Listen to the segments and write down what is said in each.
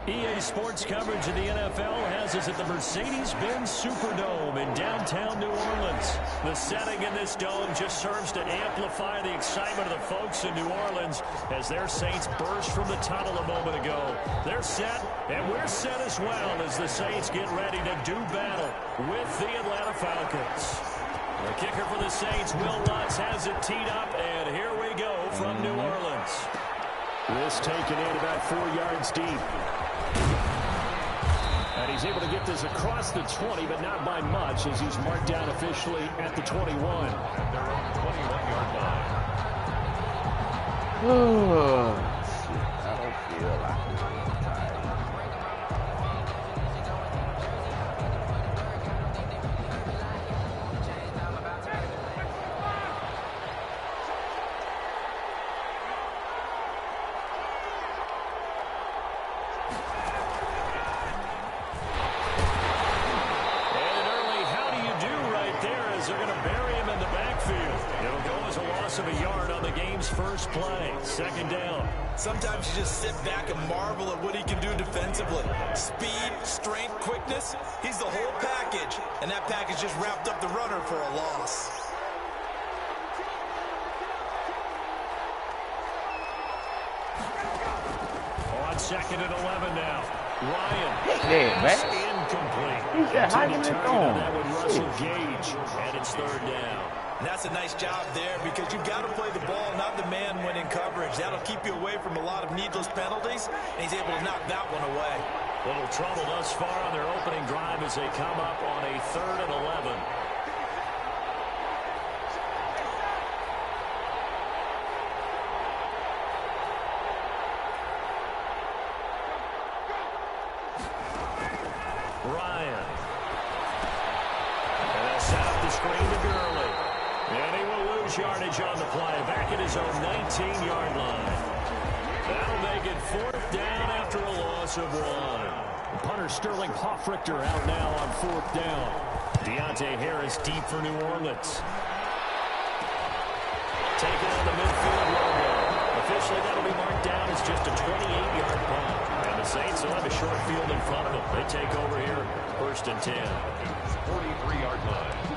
EA Sports coverage of the NFL has us at the Mercedes-Benz Superdome in downtown New Orleans. The setting in this dome just serves to amplify the excitement of the folks in New Orleans as their Saints burst from the tunnel a moment ago. They're set, and we're set as well as the Saints get ready to do battle with the Atlanta Falcons. The kicker for the Saints, Will Lutz, has it teed up, and here we go from New Orleans. This taken in about 4 yards deep. And he's able to get this across the 20, but not by much, as he's marked down officially at the 21. At their own 21-yard line. Oh, shit. I don't feel like it. First play, second down. Sometimes you just sit back and marvel at what he can do defensively. Speed, strength, quickness, he's the whole package. And that package just wrapped up the runner for a loss. On second and 11 now. Ryan. Yeah, man. Incomplete. He's that high in the dome. That would Russell Gage, and it's third down. And that's a nice job there because you've got to play the ball, not the man when in coverage. That'll keep you away from a lot of needless penalties, and he's able to knock that one away. Little trouble thus far on their opening drive as they come up on a 3rd and 11. Ryan. And they'll set up the screen to Gurley. And he will lose yardage on the play. Back at his own 19-yard line. That'll make it 4th down after a loss of 1. The punter Sterling Hoffrichter out now on 4th down. Deontay Harris deep for New Orleans. Taken on the midfield logo. Officially, that'll be marked down as just a 28-yard punt. And the Saints will have a short field in front of them. They take over here, 1st and 10. 43-yard line.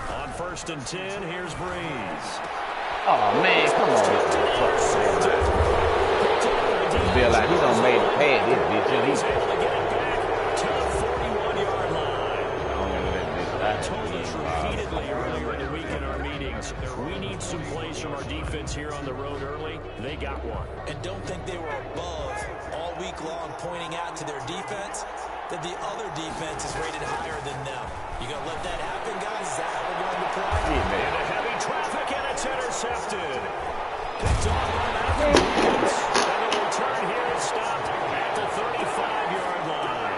On 1st and 10, here's Breeze. Oh, man, come on. Feel like he done made a pad this bitch. He's able to get it back to the 41-yard line. I told us repeatedly earlier in the week in our meetings, we need some plays from our defense here on the road early. They got one. And don't think they were above all week long pointing out to their defense that the other defense is rated higher than them. You going to let that happen, guys? Is that how we're going to play? Yeah, into heavy traffic, and it's intercepted. Picked off by Matthews. And the return here is stopped at the 35-yard line.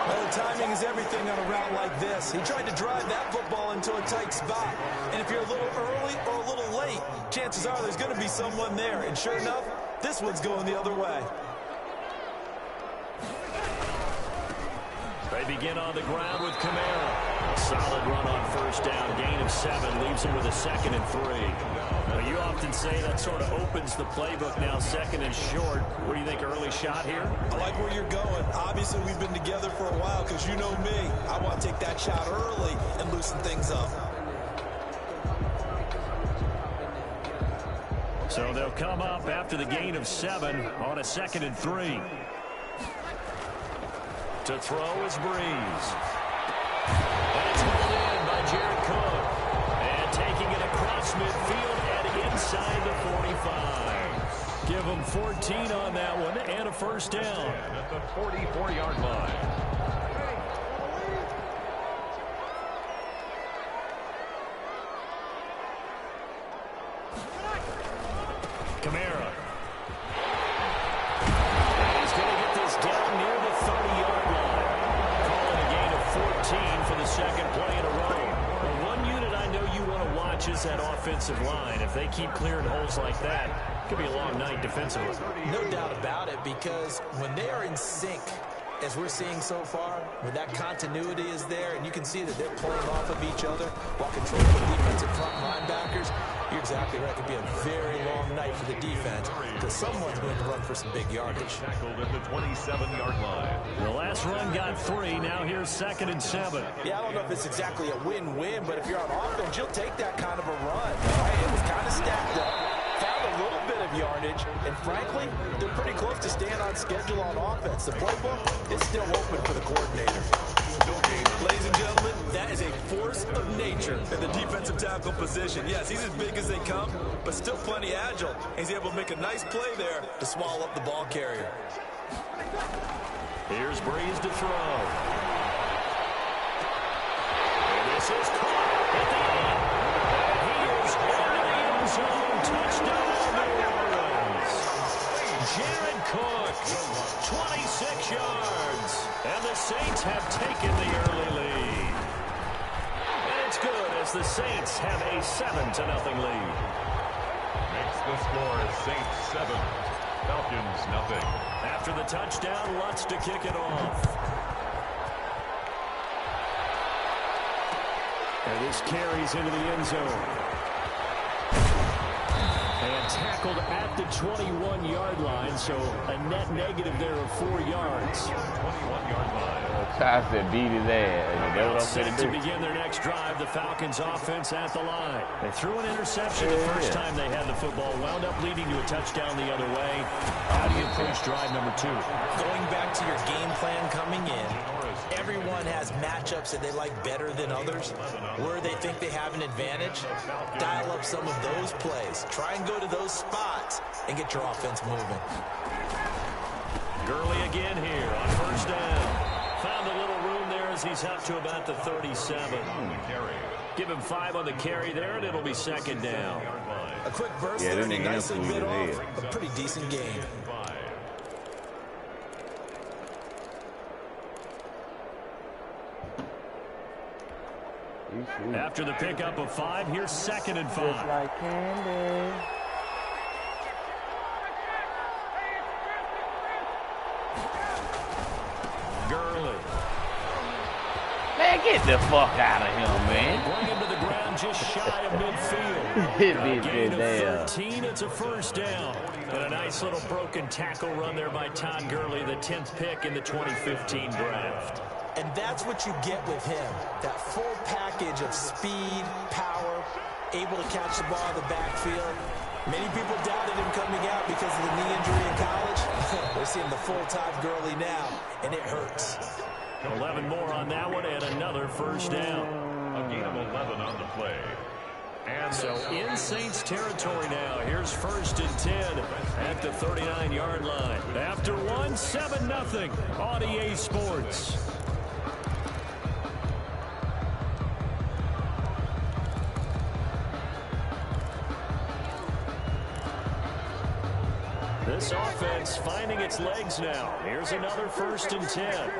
Well, the timing is everything on a route like this. He tried to drive that football into a tight spot. And if you're a little early or a little late, chances are there's going to be someone there. And sure enough, this one's going the other way. They begin on the ground with Kamara. Solid run on 1st down. Gain of 7 leaves him with a 2nd and 3. Now, you often say that sort of opens the playbook now, 2nd and short. What do you think, early shot here? I like where you're going. Obviously, we've been together for a while because you know me. I want to take that shot early and loosen things up. So they'll come up after the gain of 7 on a 2nd and 3. To throw is Breeze. And it's pulled in by Jared Cook. And taking it across midfield and inside the 45. Give them 14 on that one and a 1st down. At the 44-yard line. Kamara. He's going to get this down near the 30-yard line. Calling a gain of 14 for the 2nd play in a row. Well, one unit I know you want to watch is that offensive line. If they keep clearing holes like that, it could be a long night defensively. No doubt about it, because when they are in sync, as we're seeing so far, when that continuity is there and you can see that they're playing off of each other while controlling the defensive front linebackers, you're exactly right. It could be a very long night for the defense because someone's going to run for some big yardage. Tackled at the 27-yard line. The last run got 3. Now here's 2nd and 7. Yeah, I don't know if it's exactly a win-win, but if you're on offense, you'll take that kind of a run. Right? It was kind of stacked up. Found a little bit of yardage, and frankly, they're pretty close to staying on schedule on offense. The playbook is still open for the coordinator. Ladies and gentlemen, that is a force of nature in the defensive tackle position. Yes, he's as big as they come, but still plenty agile. He's able to make a nice play there to swallow up the ball carrier. Here's Breeze to throw. And this is caught at the end. He is into the end zone. Touchdown, New Orleans. Jared Cook, 26 yards. And the Saints have taken the early lead. And it's good as the Saints have a 7-0 lead. Makes the score Saints 7, Falcons 0. After the touchdown, Lutz to kick it off. And this carries into the end zone. And tackled at the 21-yard line, so a net negative there of 4 yards. 21-yard line. Tyson beat his ass. That's what I'm Set going to to do. begin their next drive, the Falcons offense at the line. They threw an interception the first time they had the football, wound up leading to a touchdown the other way. How do you approach drive number 2? Going back to your game plan coming in, everyone has matchups that they like better than others. Where they think they have an advantage, dial up some of those plays. Try and go to those spots and get your offense moving. Gurley again here on first down. Found a little room there as he's up to about the 37. Give him 5 on the carry there, and it'll be 2nd down. A quick burst Yeah, there, that and he nigga nicely improved bit his off head. a pretty decent game. After the pickup of 5, here's 2nd and 5. Like candy. Gurley. Man, get the fuck out of here, man. Bring him to the ground just shy of midfield. Hit A me gain of damn. 13, it's a first down. And a nice little broken tackle run there by Todd Gurley, the 10th pick in the 2015 draft. And that's what you get with him, that full package of speed, power, able to catch the ball in the backfield. Many people doubted him coming out because of the knee injury in college. We're seeing the full Todd Gurley now, and it hurts. 11 more on that one, and another first down. A gain of 11 on the play. And So in Saints territory now. Here's 1st and 10 at the 39-yard line. After one, 7-0 on EA Sports. This offense finding its legs now. Here's another 1st and 10.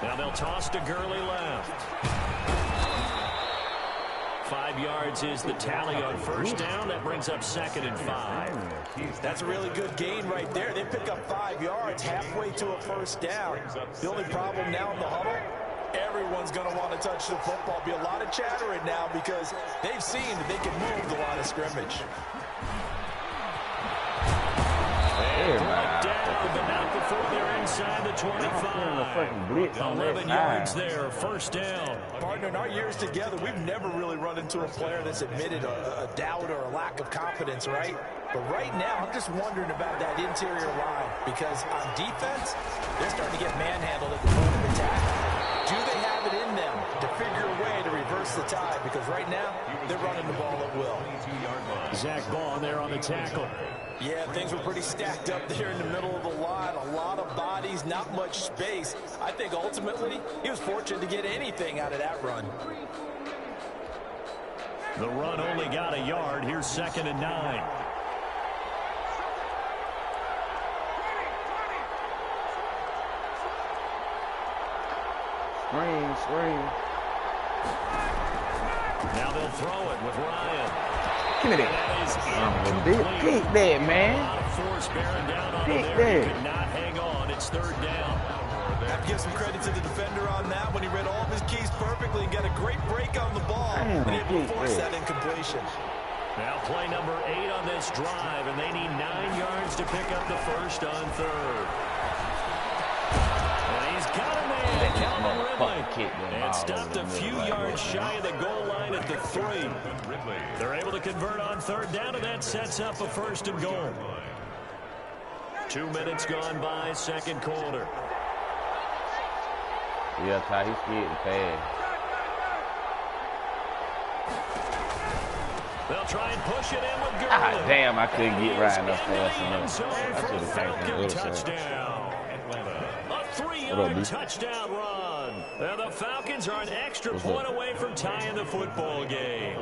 Now they'll toss to Gurley left. 5 yards is the tally on first down. That brings up 2nd and 5. That's a really good gain right there. They pick up 5 yards halfway to a first down. The only problem now in the huddle, everyone's going to want to touch the football. Be a lot of chattering now because they've seen that they can move the line of scrimmage. Brought down, but not before they're inside the 25. 11 yards there, first down. Partner, in our years together, we've never really run into a player that's admitted a doubt or a lack of confidence, right? But right now, I'm just wondering about that interior line because on defense, they're starting to get manhandled at the point of attack. Do they have it in them to figure a way to reverse the tide? Because right now, they're running the ball at will. Zach Ball there on the tackle. Yeah, things were pretty stacked up there in the middle of the line. A lot of bodies, not much space. I think ultimately he was fortunate to get anything out of that run. The run only got a yard. Here's 2nd and 9. Screen. Now they'll throw it with Ryan. Give me That is that. Pick that, man. force bearing down on him there. He could not hang on. It's third down. I have to give some credit to the defender on that when he read all of his keys perfectly and got a great break on the ball and able to force that incompletion. Now play number 8 on this drive, and they need 9 yards to pick up the first on third. And he's got a man, Calvin Ridley. And stopped a few yards shy of the goal line at the 3. They're able to convert on third down, and that sets up a first and goal. 2 minutes gone by, second quarter. Yeah, Ty, he's scared to pass. They'll try and push it in with Gurley. Ah, damn, I couldn't get right enough fast enough. I should have taken the touchdown. A 3-yard touchdown run. And the Falcons are an extra point away from tying the football game.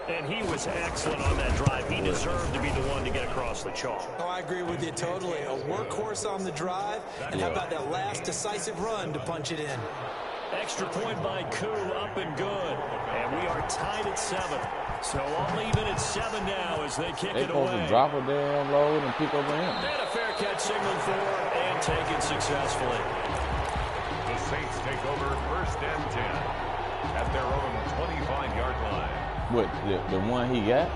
And he was excellent on that drive. He deserved to be the one to get across the chalk. Oh, I agree with you totally. A workhorse on the drive. And how about that last decisive run to punch it in? Extra point by Koo, up and good. And we are tied at 7. So I'll leave it at 7 now as they kick it away. They supposed to drop it there, unload, and pick up him. And a fair catch signaled for and taken successfully. The Saints take over first and 10 at their own 25-yard line. What, the one he got?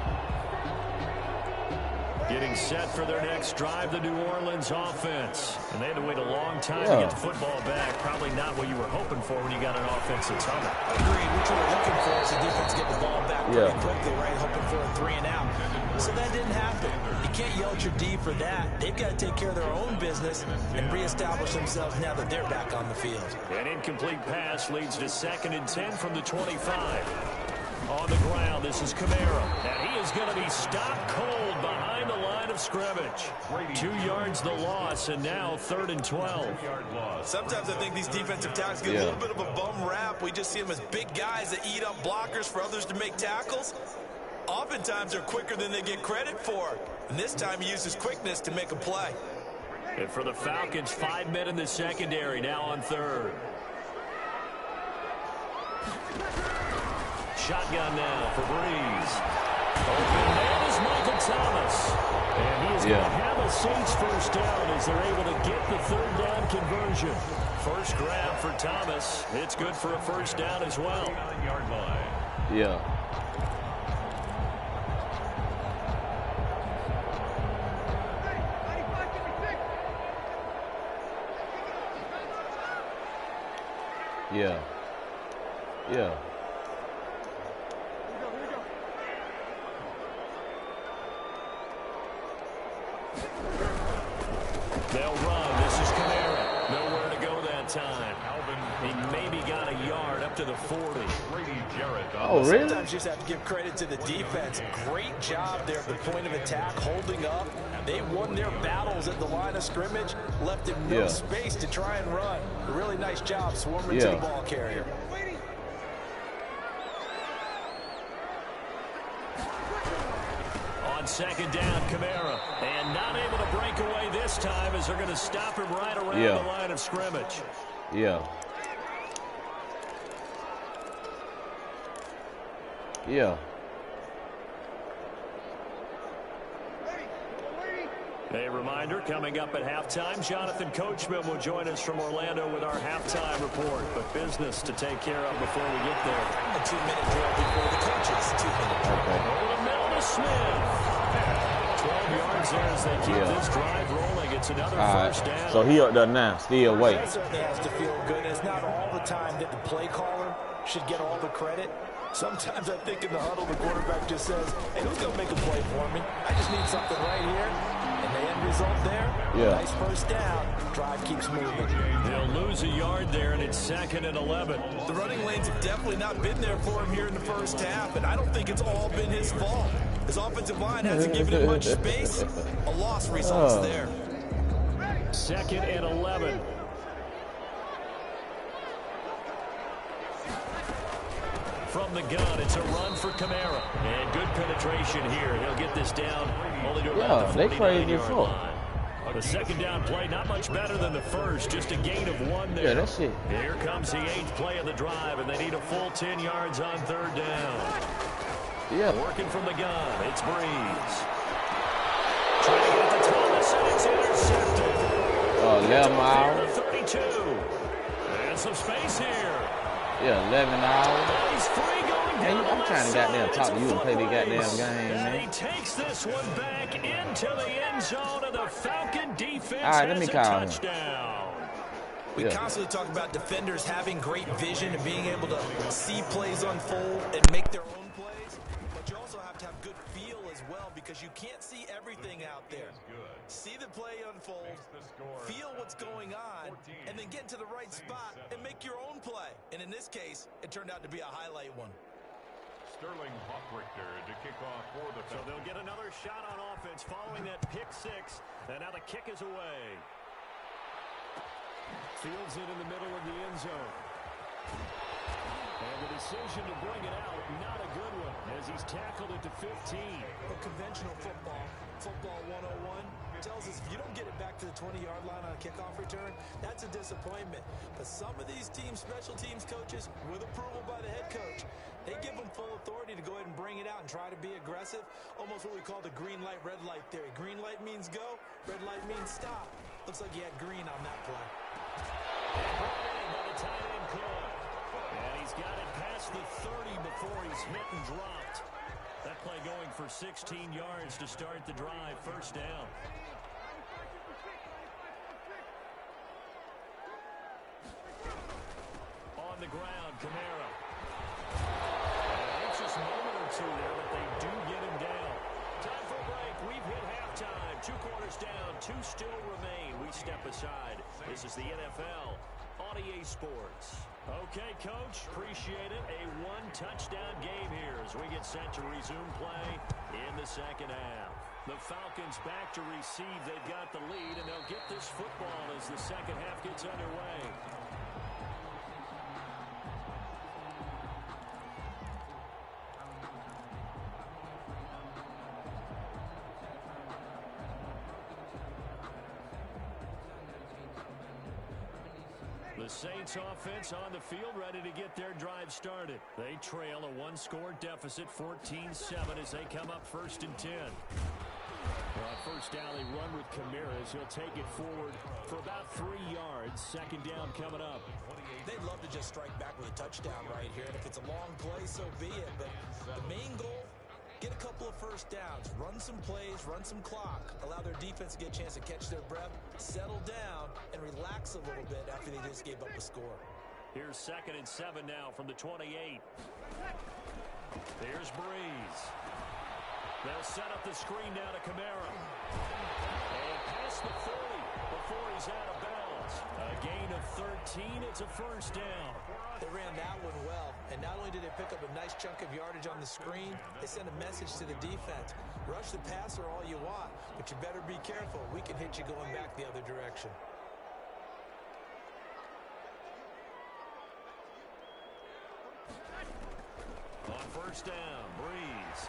Getting set for their next drive, the New Orleans offense. And they had to wait a long time to get the football back. Probably not what you were hoping for when you got an offense that's humming. Agreed. What you were looking for is the defense get the ball back pretty quickly, right? Hoping for a 3 and out. So that didn't happen. You can't yell at your D for that. They've got to take care of their own business and reestablish themselves now that they're back on the field. An incomplete pass leads to 2nd and 10 from the 25. On the ground, this is Kamara. And he is going to be stopped cold behind the line of scrimmage. 2 yards the loss, and now 3rd and 12. Sometimes I think these defensive tackles get a little bit of a bum rap. We just see them as big guys that eat up blockers for others to make tackles. Oftentimes they're quicker than they get credit for. And this time he uses quickness to make a play. And for the Falcons, 5 men in the secondary, now on third. Shotgun now for Breeze. Open man is Michael Thomas. And he is going to have a Saints first down as they're able to get the 3rd down conversion. First grab for Thomas. It's good for a first down as well. Yeah. Yeah. Yeah. They'll run. This is Kamara. Nowhere to go that time. He maybe got a yard up to the 40. Oh, really? Sometimes you just have to give credit to the defense. Great job there at the point of attack, holding up. They won their battles at the line of scrimmage, left him no space to try and run. A really nice job swarming to the ball carrier. On 2nd down, Kamara. And not able to break away this time as they're going to stop him right around the line of scrimmage. Yeah. Yeah. A reminder, coming up at halftime, Jonathan Coachman will join us from Orlando with our halftime report. But business to take care of before we get there. A 2-minute drill before the coaches. 2 minutes. Okay. Over the middle to Smith. 12 yards there as they keep this drive rolling. It's another first down. So he up there now, still waiting. That certainly has to feel good. It's not all the time that the play caller should get all the credit. Sometimes I think in the huddle, the quarterback just says, hey, who's going to make a play for me? I just need something right here. And the end result there, nice first down. Drive keeps moving. They'll lose a yard there, and it's 2nd and 11. The running lanes have definitely not been there for him here in the first half, and I don't think it's all been his fault. His offensive line hasn't given him much space. A loss results there. 2nd and 11. From the gun, it's a run for Kamara. And good penetration here. He'll get this down only to about the 49-yard line. The 2nd down play, not much better than the first. Just a gain of 1 there. Yeah, that's it. Here comes the 8th play of the drive, and they need a full 10 yards on 3rd down. Yeah. Working from the gun, it's Breeze. Trying to 11 hours. 32. And some space here. Yeah, 11 hours. He's free going down. I'm trying to goddamn talk to you and play the goddamn game, and man. he takes this one back into the end zone of the Falcon defense. All right, let me call him. We constantly talk about defenders having great vision and being able to see plays unfold and make their own plays, but you also have to have good feel as well because you can't see everything out there. See the play unfold, feel what's going on, and then get into the right spot and make your own play. And in this case, it turned out to be a highlight one. Sterling Hockrichter to kick off for the So they'll get another shot on offense following that pick six, and now the kick is away. Fields it in the middle of the end zone. And the decision to bring it out, not a good one, as he's tackled it to 15. Well, conventional football 101, tells us if you don't get it back to the 20-yard line on a kickoff return, that's a disappointment. But some of these teams, special teams coaches, with approval by the head coach, they give them full authority to go ahead and bring it out and try to be aggressive, almost what we call the green light, red light theory. Green light means go, red light means stop. Looks like he had green on that play. Brought in by the tight end Cook. And he's got it past the 30 before he's hit and dropped. That play going for 16 yards to start the drive. First down. On the ground, Kamara. Anxious moment or two there, but they do get him down. Time for a break. We've hit halftime. 2 quarters down, 2 still remain. We step aside. This is the NFL on EA Sports. Okay, Coach, appreciate it. A 1-touchdown game here as we get set to resume play in the second half. The Falcons back to receive. They've got the lead, and they'll get this football as the second half gets underway. The Saints offense on the field, ready to get their drive started. They trail a 1-score deficit, 14-7 as they come up 1st and 10. On first down, they run with Kamara as he'll take it forward for about 3 yards. Second down coming up. They'd love to just strike back with a touchdown right here. And if it's a long play, so be it. But the main goal, get a couple of first downs, run some plays, run some clock, allow their defense to get a chance to catch their breath, settle down, and relax a little bit after they just gave up a score. Here's 2nd and 7 now from the 28. Here's Breeze. They'll set up the screen now to Kamara. And past the 40 before he's out of bounds. A gain of 13. It's a first down. They ran that one well, and not only did they pick up a nice chunk of yardage on the screen, they sent a message to the defense. Rush the passer all you want, but you better be careful. We can hit you going back the other direction. On first down, Breeze.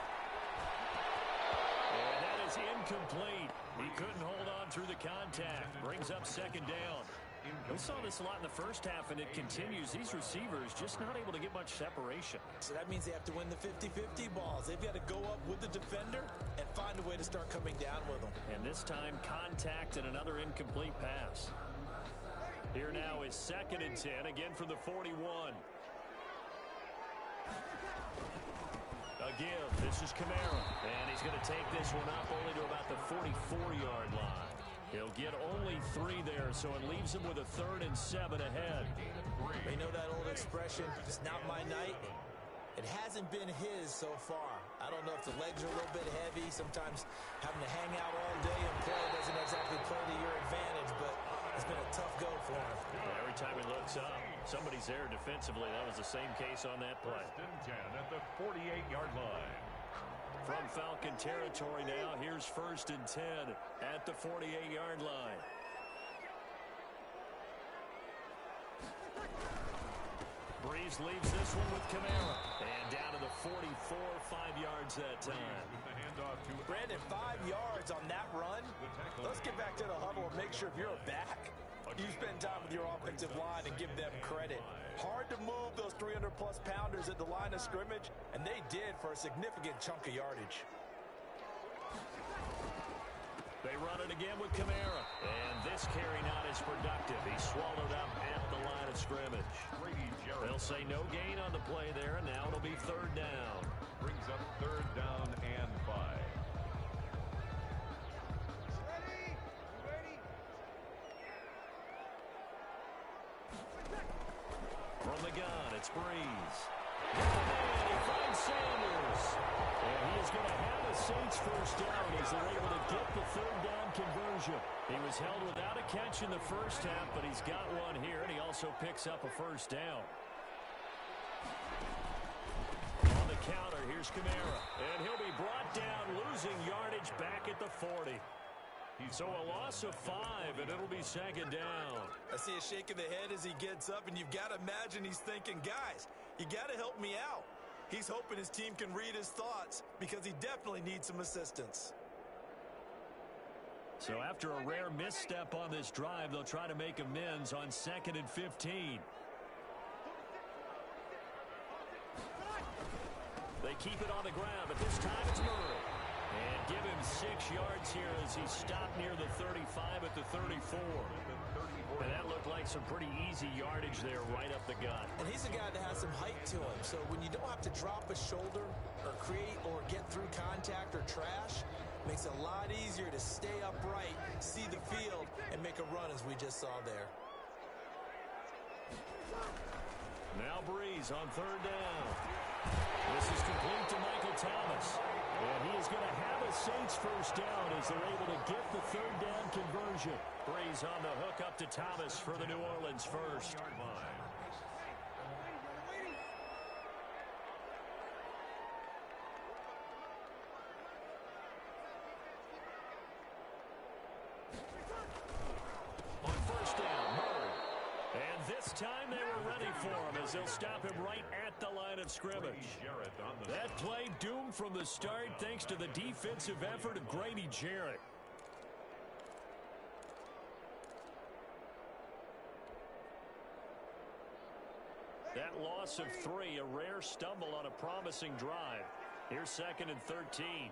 And that is incomplete. He couldn't hold on through the contact. Brings up 2nd down. We saw this a lot in the first half, and it continues. These receivers just not able to get much separation. So that means they have to win the 50-50 balls. They've got to go up with the defender and find a way to start coming down with them. And this time, contact and another incomplete pass. Here now is 2nd and 10, again from the 41. Again, this is Kamara, and he's going to take this one up only to about the 44-yard line. He'll get only 3 there, so it leaves him with a 3rd and 7 ahead. They know that old expression, it's not my night. It hasn't been his so far. I don't know if the legs are a little bit heavy. Sometimes having to hang out all day and play doesn't exactly play to your advantage, but it's been a tough go for him. Every time he looks up, somebody's there defensively. That was the same case on that play. 1st and 10 at the 48-yard line. From Falcon territory now, here's 1st and 10 at the 48-yard line. Breeze leaves this one with Kamara. And down to the 44, 5 yards that time. Brandon, 5 yards on that run. Let's get back to the huddle and make sure if you're a back, you spend time with your offensive line and give them credit. Hard to move those 300-plus pounders at the line of scrimmage, and they did for a significant chunk of yardage. They run run it again with Kamara. And this carry not as productive. He's swallowed up at the line of scrimmage. They'll say no gain on the play there, and now it'll be third down. Brings up third down and 5. From the gun, it's Breeze. And he finds Sanders. And he is going to have a Saints first down as they're able to get the third down conversion. He was held without a catch in the first half, but he's got one here, and he also picks up a first down. On the counter, here's Kamara. And he'll be brought down, losing yardage back at the 40. So a loss of 5, and it'll be second down. I see a shake of the head as he gets up, and you've got to imagine he's thinking, guys, you got to help me out. He's hoping his team can read his thoughts because he definitely needs some assistance. So after a rare misstep on this drive, they'll try to make amends on 2nd and 15. They keep it on the ground, but this time it's Murray. And give him 6 yards here as he stopped near the 35 at the 34. And that looked like some pretty easy yardage there right up the gut. And he's a guy that has some height to him. So when you don't have to drop a shoulder or create or get through contact or trash, it makes it a lot easier to stay upright, see the field, and make a run as we just saw there. Now Breeze on third down. This is complete to Michael Thomas. And he is going to have a Saints first down as they're able to get the third down conversion. Breeze on the hook up to Thomas for the New Orleans first. On first down, Murray. And this time they were ready for him as they'll stop him right at the line of scrimmage. That play doomed from the start thanks to the defensive effort of Grady Jarrett. That loss of 3, a rare stumble on a promising drive. Here's 2nd and 13.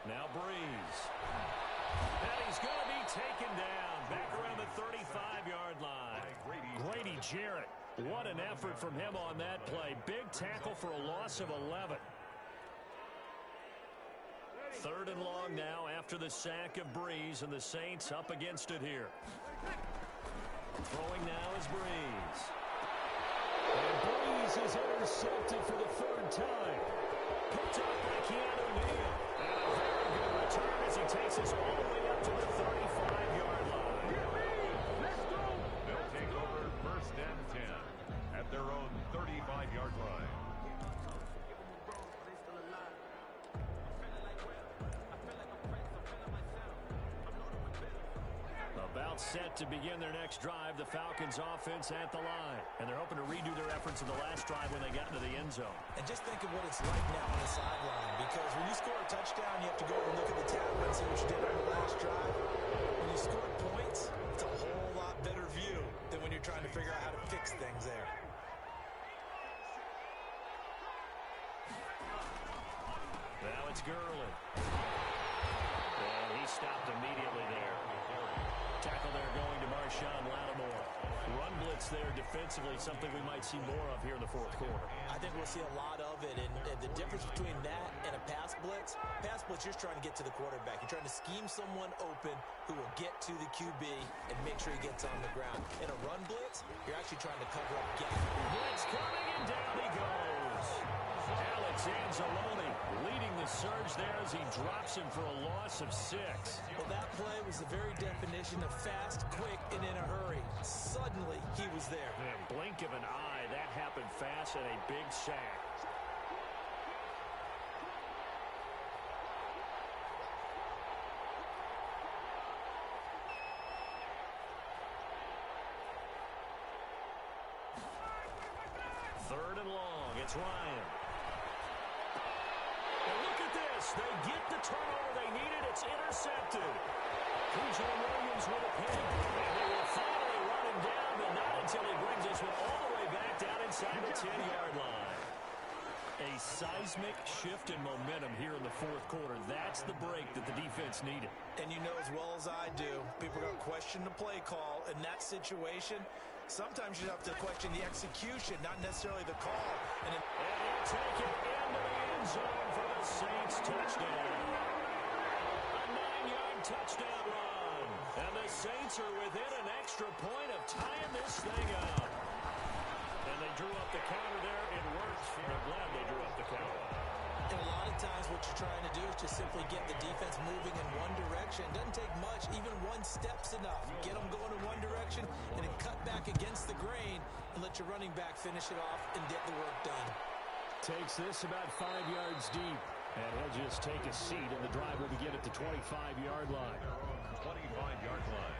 Now Breeze. And he's going to be taken down back around the 35-yard line. Grady Jarrett, what an effort from him on that play. Big tackle for a loss of 11. 3rd and long now after the sack of Breeze, and the Saints up against it here. Throwing now is Breeze. And Breeze is intercepted for the 3rd time. Picked up by Keanu Neal. And a very good return as he takes us all the way up to the 35-yard line. They'll take over 1st and 10 at their own 35-yard line. About set to begin their next drive, the Falcons offense at the line. And they're hoping to redo their efforts in the last drive when they got into the end zone. And just think of what it's like now on the sideline, because when you score a touchdown, you have to go over and look at the tablet and see what you did on the last drive. When you score points, it's a whole lot better view than when you're trying to figure out how to fix things there. Now it's Gurley. And he stopped immediately there. Tackle there going to Marshawn Lattimore. Run blitz there defensively, something we might see more of here in the 4th quarter. I think we'll see a lot of it, and the difference between that and a pass blitz, you're just trying to get to the quarterback. You're trying to scheme someone open who will get to the QB and make sure he gets on the ground. In a run blitz, you're actually trying to cover up gap. Blitz coming, and down he goes. Alex Anzalone leading the surge there as he drops him for a loss of 6. Well, that play was the very definition of fast, quick, and in a hurry. Suddenly, he was there. Man, blink of an eye, that happened fast and a big sack. Third and long, it's Ryan. And look at this. They get the turnover they needed. It's intercepted. PJ Williams with a pick. And they will finally run him down, but not until he brings this one all the way back down inside the 10-yard line. A seismic shift in momentum here in the fourth quarter. That's the break that the defense needed. And you know as well as I do, people are going to question the play call in that situation. Sometimes you have to question the execution, not necessarily the call. And he'll take it into the end zone for the Saints touchdown. A 9-yard touchdown run. And the Saints are within an extra point of tying this thing up. And they drew up the counter there. It works. They're glad they drew up the counter. And a lot of times what you're trying to do is just simply get the defense moving in one direction. It doesn't take much. Even one step's enough. Get them going in one direction and then cut back against the grain and let your running back finish it off and get the work done. Takes this about 5 yards deep. And he'll just take a seat, and the drive will begin at the 25-yard line. 25-yard line.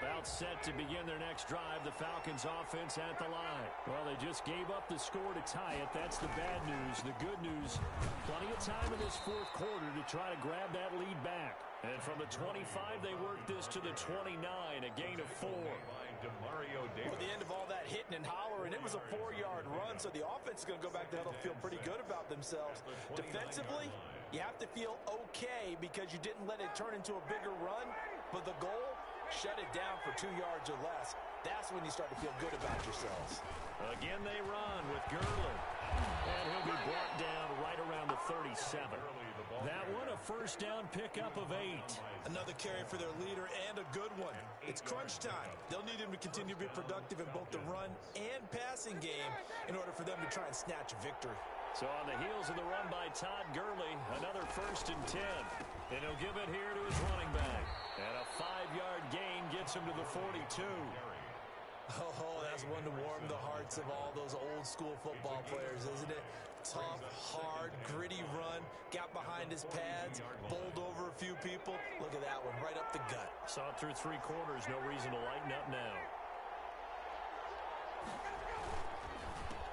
About set to begin their next drive, the Falcons offense at the line. Well, they just gave up the score to tie it. That's the bad news. The good news, plenty of time in this fourth quarter to try to grab that lead back. And from the 25, they worked this to the 29, a gain of 4. For the end of all that hitting and hollering, it was a 4-yard run, so the offense is going to go back there. They'll feel pretty good about themselves. Defensively, you have to feel okay because you didn't let it turn into a bigger run, but the goal, shut it down for 2 yards or less. That's when you start to feel good about yourselves. Again, they run with Gurley. And he'll be brought down right around the 37. That one, a first down pickup of 8. Another carry for their leader and a good one. It's crunch time. They'll need him to continue to be productive in both the run and passing game in order for them to try and snatch a victory. So on the heels of the run by Todd Gurley, another 1st and 10. And he'll give it here to his running back. And a 5-yard gain gets him to the 42. Oh, that's one to warm the hearts of all those old school football players, isn't it? Tough, hard, gritty run, got behind his pads, bowled over a few people. Look at that one, right up the gut. Saw it through 3 quarters, no reason to lighten up now.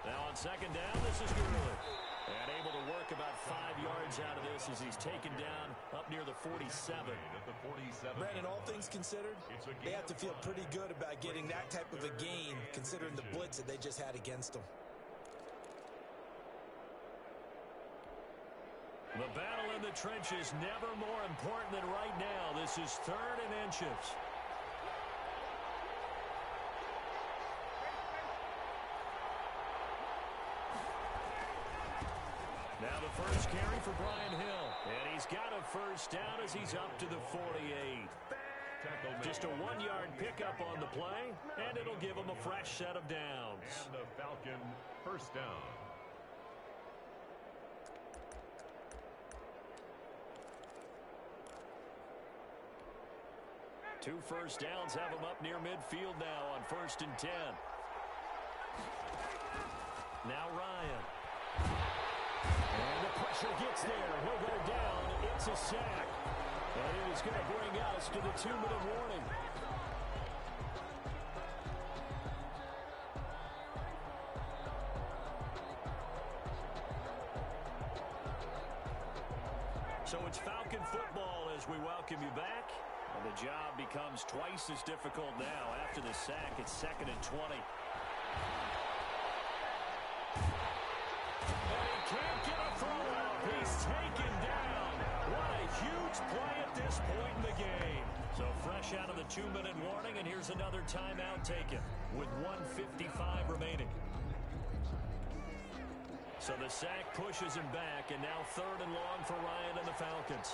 Now on 2nd down, this is Gurley. And able to work about 5 yards out of this as he's taken down up near the 47. Brandon, all things considered, they have to feel pretty good about getting that type of a gain considering the blitz that they just had against them. The battle in the trenches never more important than right now. This is 3rd and inches. Now the first carry for Brian Hill. And he's got a first down as he's up to the 48. Just a 1-yard pickup on the play, and it'll give him a fresh set of downs. And the Falcon first down. Two first downs have him up near midfield now on 1st and 10. Now Ryan. And the pressure gets there. He'll go down. It's a sack. And it is going to bring us to the 2-minute warning. So it's Falcon football as we welcome you back. And the job becomes twice as difficult now. After the sack, it's 2nd and 20. Can't get a throw out. He's taken down. What a huge play at this point in the game. So fresh out of the 2-minute warning, and here's another timeout taken with 1:55 remaining. So the sack pushes him back, and now 3rd and long for Ryan and the Falcons.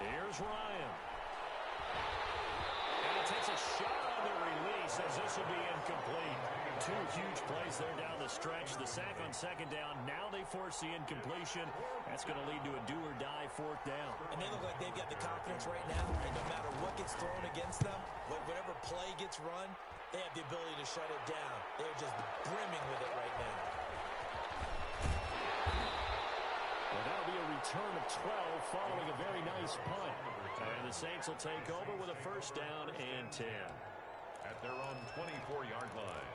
Here's Ryan. And he takes a shot on the release as this will be incomplete. 2 huge plays there down the stretch. The sack on 2nd down. Now they force the incompletion. That's going to lead to a do-or-die 4th down. And they look like they've got the confidence right now. And no matter what gets thrown against them, whatever play gets run, they have the ability to shut it down. They're just brimming with it right now. Well, that'll be a return of 12 following a very nice punt. And the Saints will take over with a first down and 10. At their own 24-yard line.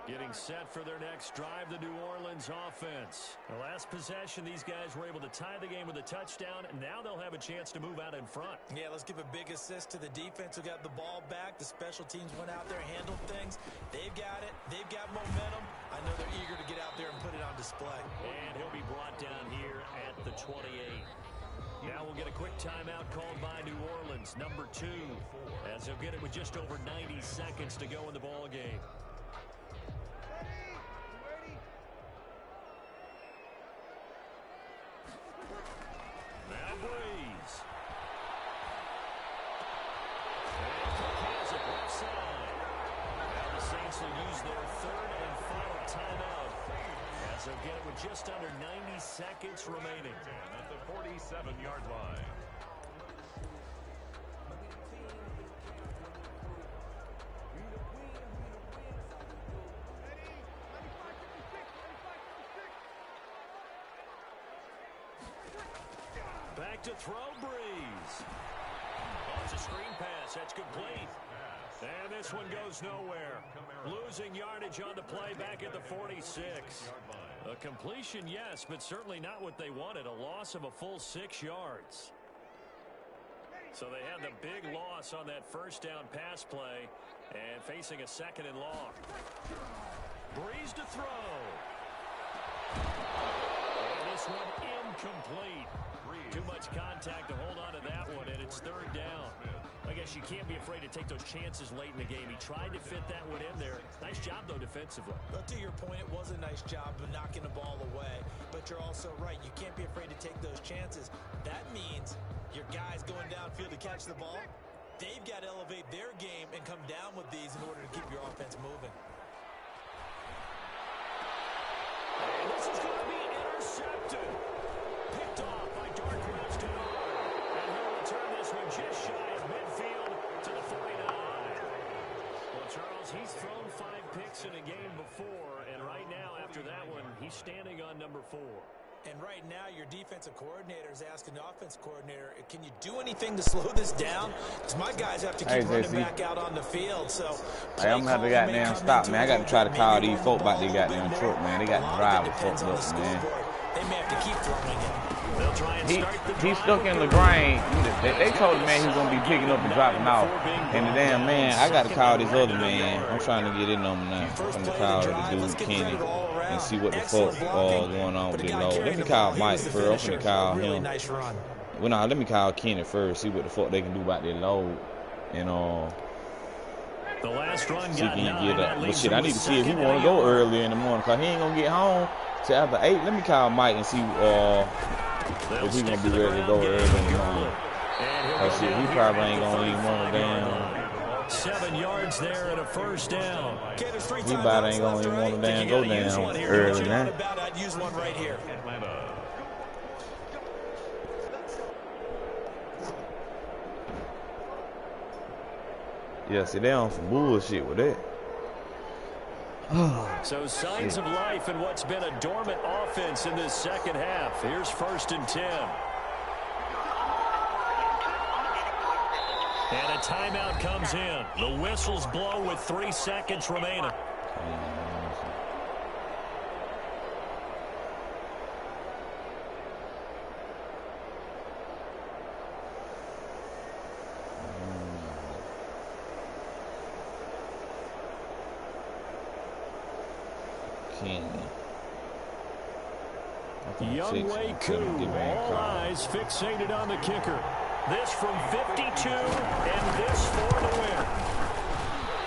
Getting set for their next drive, the New Orleans offense. The last possession, these guys were able to tie the game with a touchdown, and now they'll have a chance to move out in front. Yeah, let's give a big assist to the defense who got the ball back. The special teams went out there, handled things. They've got it. They've got momentum. I know they're eager to get out there and put it on display. And he'll be brought down here at the 28. Now we'll get a quick timeout called by New Orleans, number 2, as they'll get it with just over 90 seconds to go in the ball game. Now Breeze. And Cook has it left side. Now the Saints will use their 3rd and final timeout, as they'll get it with just under 90 seconds remaining. At the 47-yard line. Back to throw, Breeze. Oh, it's a screen pass. That's complete. And this one goes nowhere. Losing yardage on the play back at the 46. A completion, yes, but certainly not what they wanted. A loss of a full 6 yards. So they had the big loss on that first down pass play and facing a 2nd and long. Breeze to throw. And this one incomplete. Too much contact to hold on to that one, and it's 3rd down. I guess you can't be afraid to take those chances late in the game. He tried to fit that one in there. Nice job, though, defensively. But to your point, it was a nice job of knocking the ball away. But you're also right. You can't be afraid to take those chances. That means your guys going downfield to catch the ball, they've got to elevate their game and come down with these in order to keep your offense moving. And this is going to be intercepted. Picked off by Dark-Crossed to the right. And he'll return this one just shy of midfield to the 49. Well, Charles, he's thrown 5 picks in a game before, and right now, after that one, he's standing on number 4. And right now, your defensive coordinator is asking the offense coordinator, can you do anything to slow this down? Because my guys have to keep running back out on the field. So hey, I'm going to have to goddamn stop, man. I got to try to call these folk about their goddamn truck, man. They got the driver fucked up, man. They may have to keep throwing it. They'll try and start the He's stuck in LaGrange. They told the man he was going to be picking up and dropping off. And the damn man, I got to call this other man. I'm trying to get in on him now. I'm going to call the dude, Kenny, and see what the fuck going on with the load. Let me call Mike first. I'm going to call him. Well, no, let me call Kenny first, see what the fuck they can do about their load. And, the last run see if he can get up. But shit, I need to see if he want to go early in the morning, because he ain't going to get home till after 8. Let me call Mike and see if he's going to be ready to go early in the morning. Because shit, he probably ain't going to even want to damn. 7 yards there and a 1st down. He about ain't going to even want to damn go down early, man. I'd use one right here. Yeah, see, they on some bullshit with that. So signs of life in what's been a dormant offense in this 2nd half. Here's 1st and 10. And a timeout comes in. The whistles blow with 3 seconds remaining. Young Wei Koo, all eyes fixated on the kicker. This from 52, and this for the win.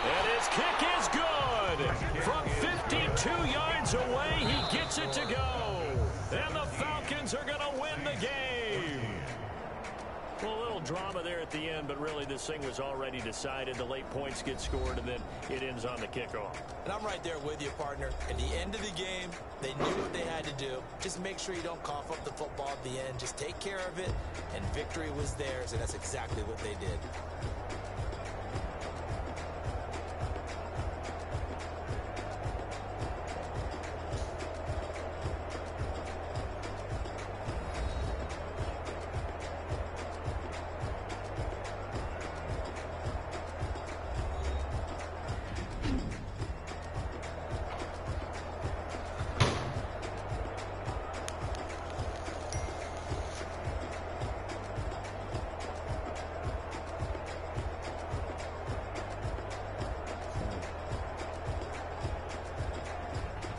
And his kick is good. From 52 yards away, he gets it to go. And the Falcons are going to win the game. Well, a little drama there at the end, but really this thing was already decided. The late points get scored, and then it ends on the kickoff. And I'm right there with you, partner. At the end of the game, they knew what they had to do. Just make sure you don't cough up the football at the end. Just take care of it, and victory was theirs, and that's exactly what they did.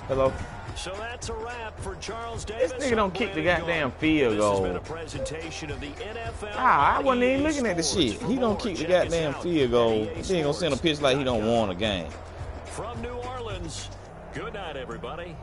Hello. So that's a wrap for Charles Davis. This nigga don't kick the goddamn field goal. This has been a presentation of the NFL. I wasn't even looking at the shit. He don't kick the goddamn field goal. He ain't gonna send a pitch like he don't want a game. From New Orleans, good night, everybody.